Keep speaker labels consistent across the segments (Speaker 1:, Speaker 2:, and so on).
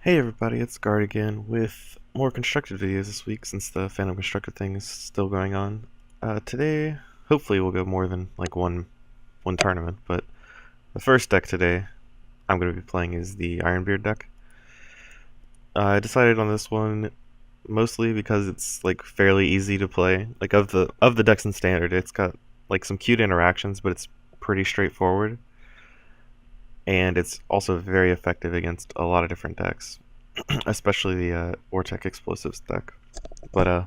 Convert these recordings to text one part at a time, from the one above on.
Speaker 1: Hey everybody, it's Guard again with more constructed videos this week since the Phantom Constructed thing is still going on. Today, hopefully we'll go more than like one tournament, but the first deck today I'm going to be playing is the Ironbeard deck. I decided on this one mostly because it's like fairly easy to play. Like of the decks in Standard, it's got like some cute interactions, but it's pretty straightforward, and it's also very effective against a lot of different decks, especially the Vortec Explosives deck. But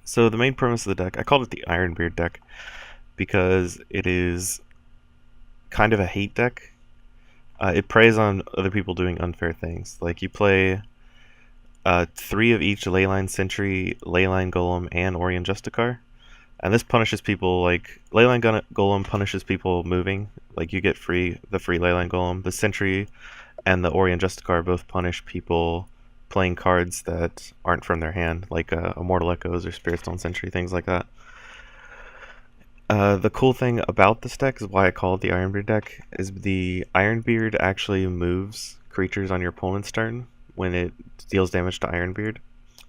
Speaker 1: so the main premise of the deck, I called it the Ironbeard deck because it is kind of a hate deck. It preys on other people doing unfair things. Like you play three of each Leyline Sentry, Leyline Golem, and Orient Justicar, and this punishes people. Like Golem punishes people moving. Like you get the free Leyline Golem. The Sentry and the Orient Justicar both punish people playing cards that aren't from their hand, like Immortal Echoes or Spiritstone Sentry, things like that. The cool thing about this deck is why I call it the Ironbeard deck, is the Ironbeard actually moves creatures on your opponent's turn when it deals damage to Ironbeard.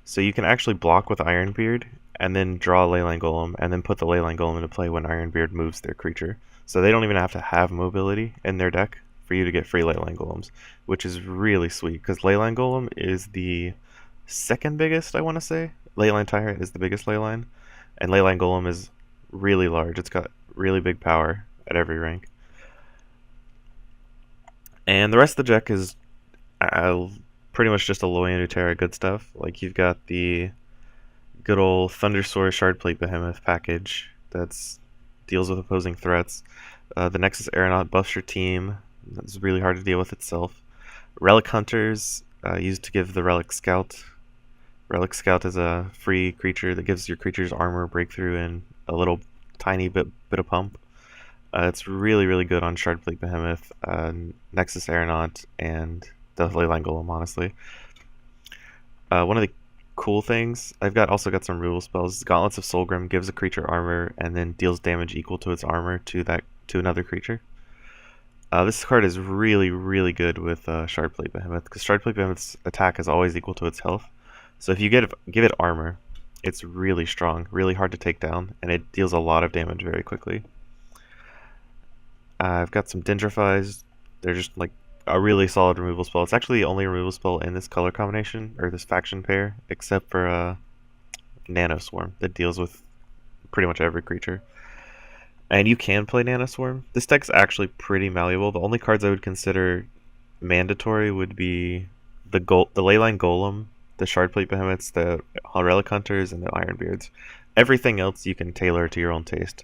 Speaker 1: So you can actually block with Ironbeard and then draw a Leyline Golem and then put the Leyline Golem into play when Ironbeard moves their creature. So they don't even have to have mobility in their deck for you to get free Leyline Golems, which is really sweet because Leyline Golem is the second biggest, I want to say. Leyline Tyrant is the biggest Leyline, and Leyline Golem is really large. It's got really big power at every rank. And the rest of the deck is pretty much just a Aloy and Uterra good stuff. Like you've got the good old Thundersaur Shardplate Behemoth package that's deals with opposing threats. The Nexus Aeronaut buffs your team. It's really hard to deal with itself. Relic Hunters used to give the Relic Scout. Relic Scout is a free creature that gives your creatures armor, breakthrough, and a little tiny bit of pump. It's really good on Shardplate Behemoth, Nexus Aeronaut, and the Leyline Golem, honestly. One of the cool things, also got some removal spells. Gauntlets of Soulgrim gives a creature armor and then deals damage equal to its armor to another creature. This card is really good with Shardplate Behemoth, because Shardplate Behemoth's attack is always equal to its health. So if you give it armor, it's really strong, really hard to take down, and it deals a lot of damage very quickly. I've got some Dendrifies. They're just like a really solid removal spell. It's actually the only removal spell in this color combination, or this faction pair, except for Nano Swarm, that deals with pretty much every creature. And you can play Nano Swarm. This deck's actually pretty malleable. The only cards I would consider mandatory would be the Leyline Golem, the Shardplate Behemoths, the Relic Hunters, and the Ironbeards. Everything else you can tailor to your own taste.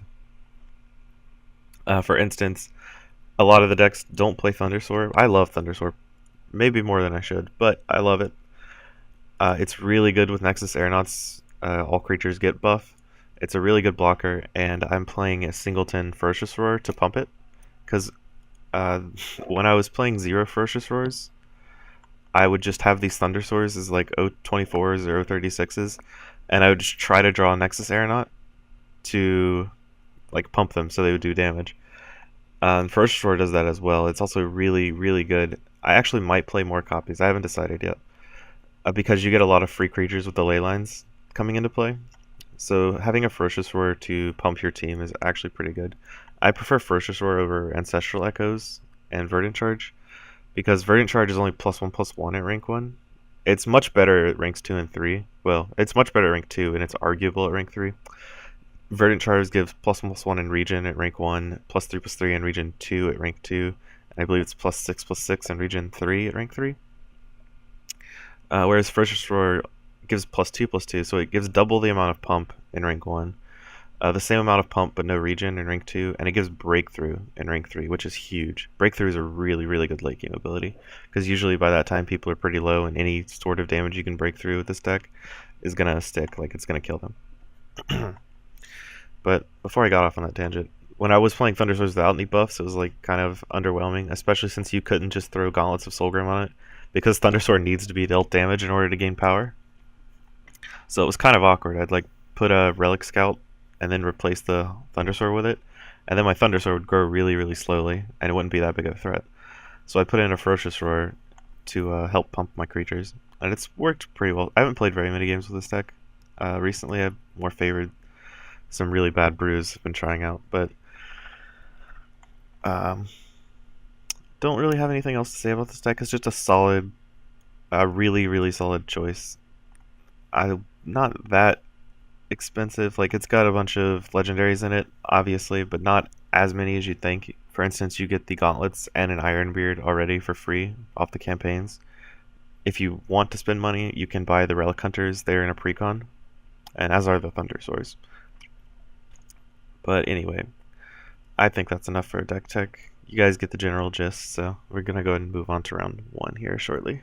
Speaker 1: For instance, a lot of the decks don't play Thundersaur. I love Thundersaur, maybe more than I should, but I love it. It's really good with Nexus Aeronauts. All creatures get buff. It's a really good blocker, and I'm playing a singleton Ferocious Roar to pump it, because when I was playing zero Ferocious Roars, I would just have these Thundersaurs as like O24s or O36s, and I would just try to draw a Nexus Aeronaut to like pump them so they would do damage. Ferocious Roar does that as well. It's also really good. I actually might play more copies. I haven't decided yet, because you get a lot of free creatures with the ley lines coming into play. So having a Ferocious Roar to pump your team is actually pretty good. I prefer Ferocious Roar over Ancestral Echoes and Verdant Charge, because Verdant Charge is only +1/+1 at rank 1. It's much better at ranks 2 and 3. Well, it's much better at rank 2, and it's arguable at rank 3. Verdant Charge gives +1/+1 in region at rank 1, +3/+3 in region 2 at rank 2, and I believe it's +6/+6 in region 3 at rank 3. Whereas Ferocious Roar gives +2/+2, so it gives double the amount of pump in rank 1, the same amount of pump but no region in rank 2, and it gives breakthrough in rank 3, which is huge. Breakthrough is a really good late game ability, because usually by that time people are pretty low, and any sort of damage you can break through with this deck is going to stick, like it's going to kill them. But before I got off on that tangent, when I was playing Thundersaurs without any buffs, it was like kind of underwhelming, especially since you couldn't just throw Gauntlets of Soulgrim on it, because Thundersaur needs to be dealt damage in order to gain power. So it was kind of awkward. I'd like put a Relic Scout and then replace the Thundersaur with it, and then my Thundersaur would grow really slowly, and it wouldn't be that big of a threat. So I put in a Ferocious Roar, to help pump my creatures, and it's worked pretty well. I haven't played very many games with this deck recently. I've more favored some really bad brews I've been trying out, but um, don't really have anything else to say about this deck. It's just a really solid choice. Not that expensive. Like, it's got a bunch of legendaries in it, obviously, but not as many as you'd think. For instance, you get the gauntlets and an Ironbeard already for free off the campaigns. If you want to spend money, you can buy the Relic Hunters. They're in a precon, and as are the Thunder Swords. But anyway, I think that's enough for a deck check. You guys get the general gist, so we're going to go ahead and move on to round 1 here shortly.